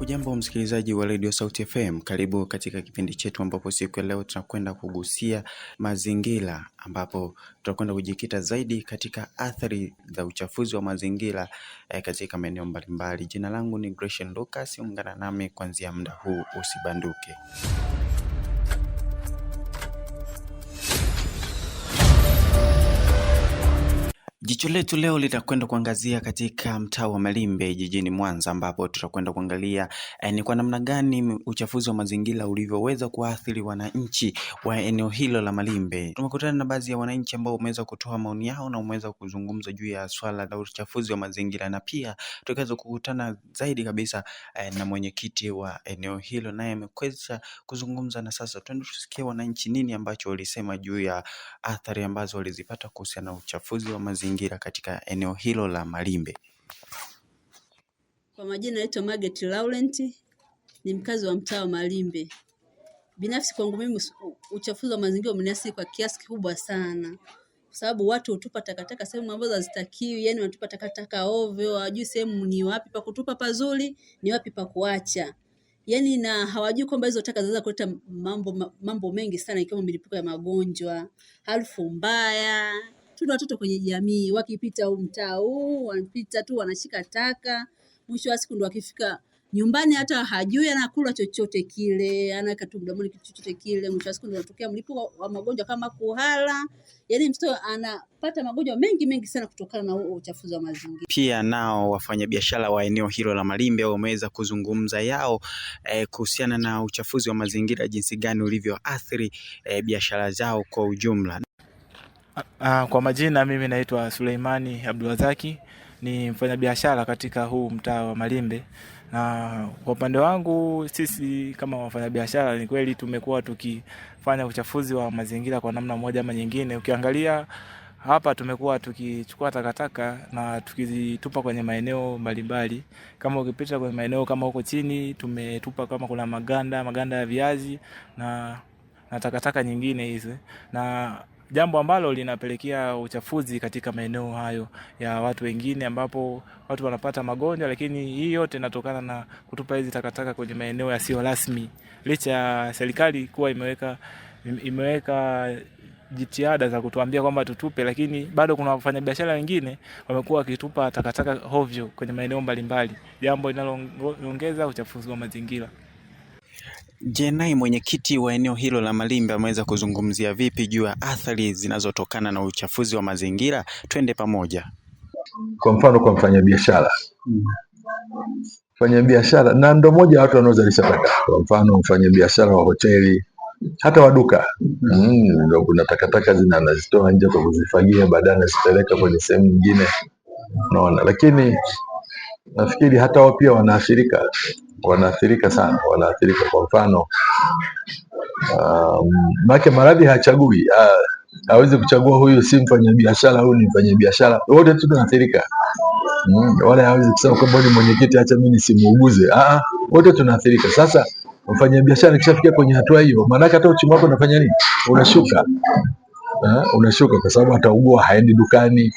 Ujambo msikilizaji wa Radio Sauti FM, karibu katika kipindi chetu ambapo siku ya leo tunakwenda kugusia mazingira, ambapo tutakwenda kujikita zaidi katika athari za uchafuzi wa mazingira katika maeneo mbalimbali. Jina langu ni Gresham Lucas, ungana nami kuanzia muda huu, usibanduke. Jicho letu leo litakwenda kuangazia katika mtaa wa Malimbe jijini Mwanza, ambapo tutakwenda kuangalia ni kwa namna gani uchafuzi wa mazingira ulivyoweza kuathiri wananchi wa eneo hilo la Malimbe. Tumekutana na baadhi ya wananchi ambao wameweza kutoa maoni yao na wameweza kuzungumza juu ya swala la uchafuzi wa mazingira, na pia tukaweza kukutana zaidi kabisa na mwenyekiti wa eneo hilo, naye ameweza kuzungumza. Na sasa twende tusikie wananchi nini ambacho walisema juu ya athari ambazo walizipata kuhusiana na uchafuzi wa mazingira katika eneo hilo la Malimbe. Kwa majina naitwa Margaret Laurent, ni mkazi wa mtaa wa Malimbe. Binafsi kwangu mimi uchafuzi wa mazingira umeathiri kwa kiasi kikubwa sana. Kwa sababu watu hutupa takataka sehemu ambazo hazitakiwi, yani wanatupa takataka ovyo, hawajui sehemu ni wapi pa kutupa pazuri, ni wapi pa kuacha. Yani na hawajui kwamba hizo taka zinaweza kuleta mambo mengi sana, ikiwemo milipuko ya magonjwa, harufu mbaya. Tuna watoto kwenye jamii, wakipita mtaa huu, wanapita tu wanashika taka. Mwisho wa siku ndo wakifika nyumbani hata hajui anakula chochote kile, anaweka tu mdomoni kitu chochote kile. Mwisho wa siku ndo unatokea mlipuko wa magonjwa kama kuhara. Yaani mtoto anapata magonjwa mengi sana kutokana na uchafuzi wa mazingira. Pia nao wafanyabiashara wa eneo hilo la Malimbe wameweza kuzungumza yao kuhusiana na uchafuzi wa mazingira, jinsi gani ulivyoathiri biashara zao kwa ujumla. Kwa majina mimi naitwa Suleimani Abdulrazaki, ni mfanyabiashara katika huu mtaa wa Malimbe. Na kwa upande wangu sisi kama wafanyabiashara, ni kweli tumekuwa tukifanya uchafuzi wa mazingira kwa namna moja ama nyingine. Ukiangalia hapa tumekuwa tukichukua takataka na tukizitupa kwenye maeneo mbalimbali. Kama ukipita kwenye maeneo kama huko chini, tumetupa kama kuna maganda ya viazi na takataka nyingine hizo. Na jambo ambalo linapelekea uchafuzi katika maeneo hayo ya watu wengine, ambapo watu wanapata magonjwa. Lakini hii yote inatokana na kutupa hizi takataka kwenye maeneo yasiyo rasmi, licha ya serikali kuwa imeweka jitihada za kutuambia kwamba tutupe, lakini bado kuna wafanyabiashara wengine wamekuwa wakitupa takataka hovyo kwenye maeneo mbalimbali, jambo linaloongeza uchafuzi wa mazingira. Je, naye mwenyekiti wa eneo hilo la Malimbe ameweza kuzungumzia vipi juu ya athari zinazotokana na uchafuzi wa mazingira? Twende pamoja. Kwa mfano kwa mfanyabiashara na ndo moja wa watu wanaozalisha taka. Kwa mfano mfanyabiashara wa hoteli, hata waduka ndio kuna takataka zinazitoa nje kwa kuzifagia, baadaye anazipeleka kwenye sehemu nyingine, unaona. Lakini nafikiri hata wao pia wanaathirika sana. Kwa mfano maradhi hachagui, hawezi kuchagua huyu si mfanyabiashara, huyu ni mfanyabiashara, wote tunaathirika. Wala hawezi kusema kwamba ni mwenyekiti acha mimi nisimuuguze, wote tunaathirika. Sasa mfanyabiashara kishafikia kwenye hatua hiyo, maana hata uchumi wako unafanya nini? Unashuka kwa sababu ataugua haendi dukani,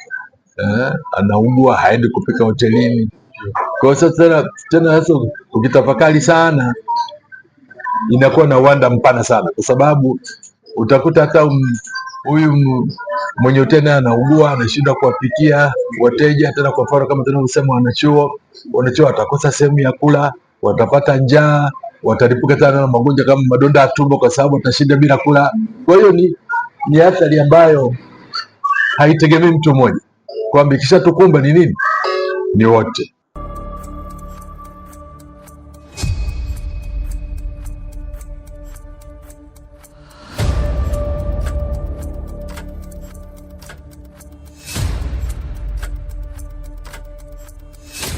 anaugua haendi kupika hotelini. Kwa sababu tena sasa ukitafakari sana inakuwa na uwanda mpana sana, kwa sababu utakuta hata huyu mwenye hoteli anaugua, anashinda kuwapikia wateja. Tena kwa mfano kama tunavyosema wanachuo watakosa sehemu ya kula, watapata njaa, watalipuka tena na magonjwa kama madonda ya tumbo kwa sababu watashinda bila kula. Kwa hiyo ni athari ambayo haitegemei mtu mmoja, kwamba ikishatukumba ni nini, ni wote.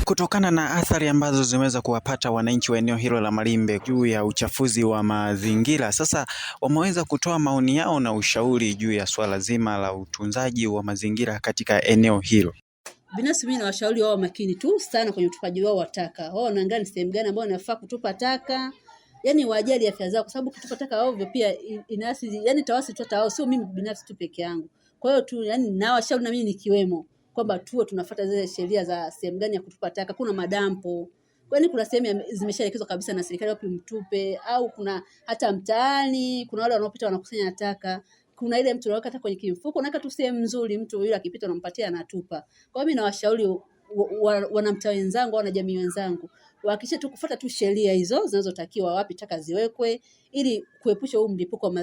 Kutokana na athari ambazo zimeweza kuwapata wananchi wa eneo hilo la Malimbe juu ya uchafuzi wa mazingira, sasa wameweza kutoa maoni yao na ushauri juu ya swala zima la utunzaji wa mazingira katika eneo hilo. Binafsi mimi nawashauri wao makini tu sana kwenye utupaji wao wa taka. Wao wanaangalia ni sehemu gani ambayo inafaa kutupa taka. Yaani wajali afya zao, kwa sababu kutupa taka ovyo pia inaathiri, yani tawasi tu tawao, sio mimi binafsi tu peke yangu. Kwa hiyo tu yani nawashauri na mimi nikiwemo kwamba tuwe tunafuata zile sheria za sehemu gani ya kutupa taka. Kuna madampo, Kwani kuna sehemu zimeshaelekezwa kabisa na serikali wapi mtupe, au kuna hata mtaani kuna wale wanaopita wanakusanya taka. Kuna ile mtu anaweka hata kwenye kimfuko, unaweka tu sehemu nzuri, mtu yule akipita unampatia anatupa. Kwa hiyo mimi nawashauri wanamtaa wenzangu au wanajamii wenzangu wahakikishe tu kufuata tu sheria hizo zinazotakiwa, wapi taka ziwekwe, ili kuepusha huu mlipuko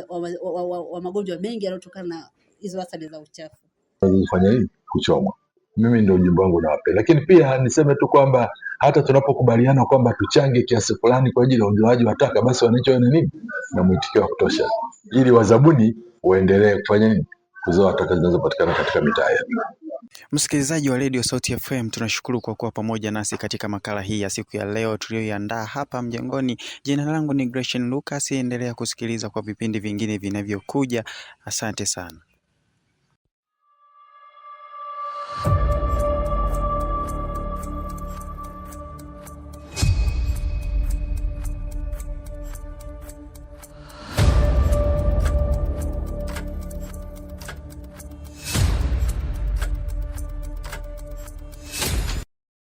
wa magonjwa mengi yanayotokana na hizo athari za uchafu. Kufanya nini? Kuchomwa. Mimi ndio ujumbe wangu nawapenda, lakini pia niseme tu kwamba hata tunapokubaliana kwamba tuchange kiasi fulani kwa ajili ya uondoaji wa taka, basi wananchi wawe na nini, na mwitikio wa kutosha, ili wazabuni waendelee kufanya nini, kuzoa taka zinazopatikana katika mitaa yetu. Msikilizaji wa Radio Sauti FM, tunashukuru kwa kuwa pamoja nasi katika makala hii ya siku ya leo tuliyoiandaa hapa Mjengoni. Jina langu ni Gretchen Lucas, endelea kusikiliza kwa vipindi vingine vinavyokuja. Asante sana.